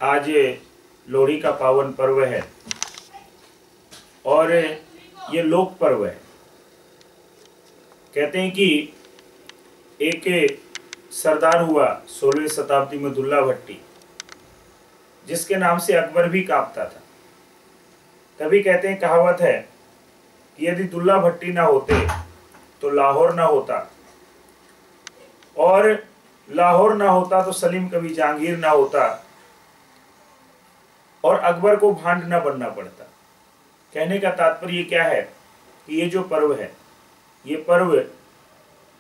आज लोहड़ी का पावन पर्व है और ये लोक पर्व है। कहते हैं कि एक सरदार हुआ 16वीं शताब्दी में, दुल्ला भट्टी, जिसके नाम से अकबर भी कांपता था। तभी कहते हैं, कहावत है कि यदि दुल्ला भट्टी ना होते तो लाहौर ना होता, और लाहौर ना होता तो सलीम कभी जहांगीर ना होता, और अकबर को भांड ना बनना पड़ता। कहने का तात्पर्य क्या है कि ये जो पर्व है, ये पर्व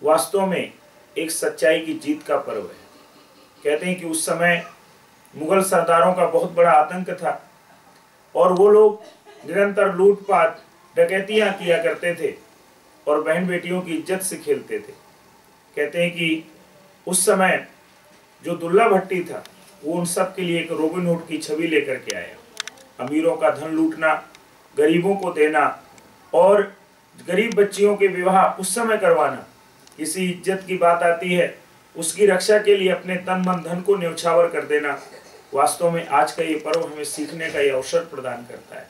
वास्तव में एक सच्चाई की जीत का पर्व है। कहते हैं कि उस समय मुगल सरदारों का बहुत बड़ा आतंक था और वो लोग निरंतर लूटपाट डकैतियां किया करते थे और बहन बेटियों की इज्जत से खेलते थे। कहते हैं कि उस समय जो दुल्ला भट्टी था वो उन सब के लिए एक रॉबिन हुड की छवि लेकर के आया। अमीरों का धन लूटना, गरीबों को देना और गरीब बच्चियों के विवाह उस समय करवाना, किसी इज्जत की बात आती है उसकी रक्षा के लिए अपने तन मन धन को न्यौछावर कर देना। वास्तव में आज का ये पर्व हमें सीखने का ये अवसर प्रदान करता है,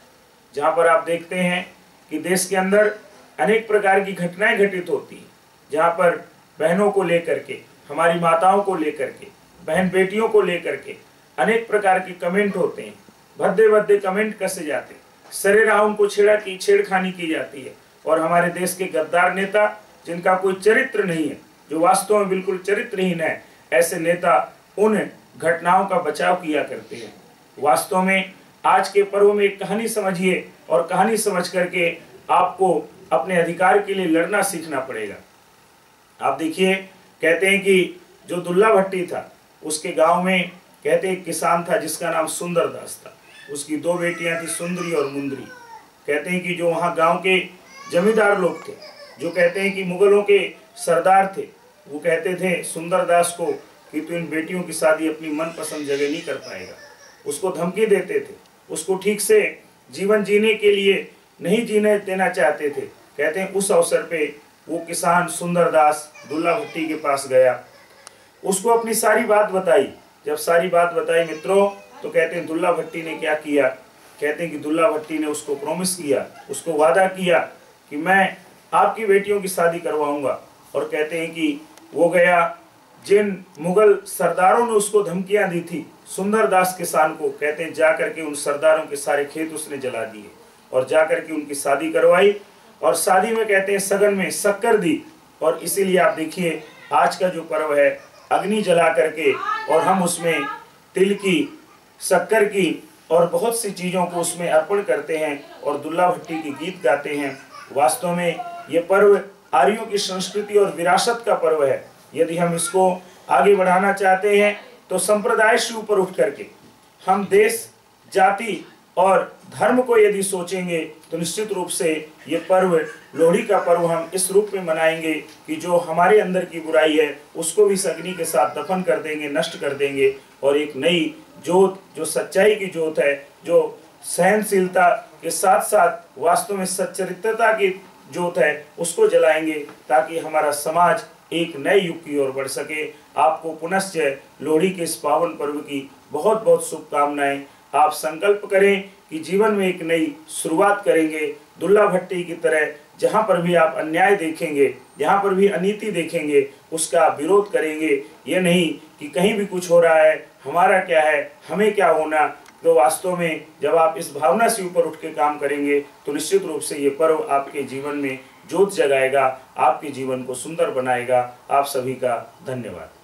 जहाँ पर आप देखते हैं कि देश के अंदर अनेक प्रकार की घटनाएं घटित होती हैं, जहाँ पर बहनों को लेकर के, हमारी माताओं को लेकर के, बहन बेटियों को लेकर के अनेक प्रकार के कमेंट होते हैं। भद्दे भद्दे कमेंट कसे जाते हैं, सरेराह उनको छेड़खानी की जाती है। और हमारे देश के गद्दार नेता, जिनका कोई चरित्र नहीं है, जो वास्तव में बिल्कुल चरित्रहीन है, ऐसे नेता उन घटनाओं का बचाव किया करते हैं। वास्तव में आज के पर्व में एक कहानी समझिए और कहानी समझ करके आपको अपने अधिकार के लिए लड़ना सीखना पड़ेगा। आप देखिए, कहते हैं कि जो दुल्ला भट्टी था उसके गांव में, कहते हैं, किसान था जिसका नाम सुंदर दास था। उसकी 2 बेटियां थी, सुंदरी और मुंदरी। कहते हैं कि जो वहां गांव के जमींदार लोग थे, जो कहते हैं कि मुगलों के सरदार थे, वो कहते थे सुंदर दास को कि तू इन बेटियों की शादी अपनी मनपसंद जगह नहीं कर पाएगा। उसको धमकी देते थे, उसको ठीक से जीवन जीने के लिए नहीं जीने देना चाहते थे। कहते हैं उस अवसर पे वो किसान सुंदर दास दुल्ला भट्टी के पास गया, उसको अपनी सारी बात बताई। जब सारी बात बताई मित्रों, तो कहते हैं दुल्ला भट्टी ने क्या किया। कहते हैं कि दुल्ला भट्टी ने उसको प्रॉमिस किया, उसको वादा किया कि मैं आपकी बेटियों की शादी करवाऊंगा। और कहते हैं कि वो गया, जिन मुगल सरदारों ने उसको धमकियां दी थी सुंदर दास किसान को, कहते हैं जा करके उन सरदारों के सारे खेत उसने जला दिए और जा करके उनकी शादी करवाई। और शादी में कहते हैं सगन में शक्कर दी। और इसीलिए आप देखिए आज का जो पर्व है, अग्नि जला करके और हम उसमें तिल की, शक्कर की और बहुत सी चीज़ों को उसमें अर्पण करते हैं और दुल्ला भट्टी के गीत गाते हैं। वास्तव में ये पर्व आर्यों की संस्कृति और विरासत का पर्व है। यदि हम इसको आगे बढ़ाना चाहते हैं तो संप्रदाय से ऊपर उठ करके हम देश, जाति और धर्म को यदि सोचेंगे तो निश्चित रूप से ये पर्व, लोहड़ी का पर्व, हम इस रूप में मनाएंगे कि जो हमारे अंदर की बुराई है उसको भी अग्नि के साथ दफन कर देंगे, नष्ट कर देंगे, और एक नई जोत, जो सच्चाई की जोत है, जो सहनशीलता के साथ साथ वास्तव में सच्चरित्रता की जोत है, उसको जलाएंगे, ताकि हमारा समाज एक नए युग की ओर बढ़ सके। आपको पुनश्च लोहड़ी के इस पावन पर्व की बहुत बहुत शुभकामनाएं। आप संकल्प करें कि जीवन में एक नई शुरुआत करेंगे। दुल्ला भट्टी की तरह जहाँ पर भी आप अन्याय देखेंगे, जहाँ पर भी अनीति देखेंगे, उसका विरोध करेंगे। ये नहीं कि कहीं भी कुछ हो रहा है, हमारा क्या है, हमें क्या होना। तो वास्तव में जब आप इस भावना से ऊपर उठ के काम करेंगे तो निश्चित रूप से ये पर्व आपके जीवन में जोत जगाएगा, आपके जीवन को सुंदर बनाएगा। आप सभी का धन्यवाद।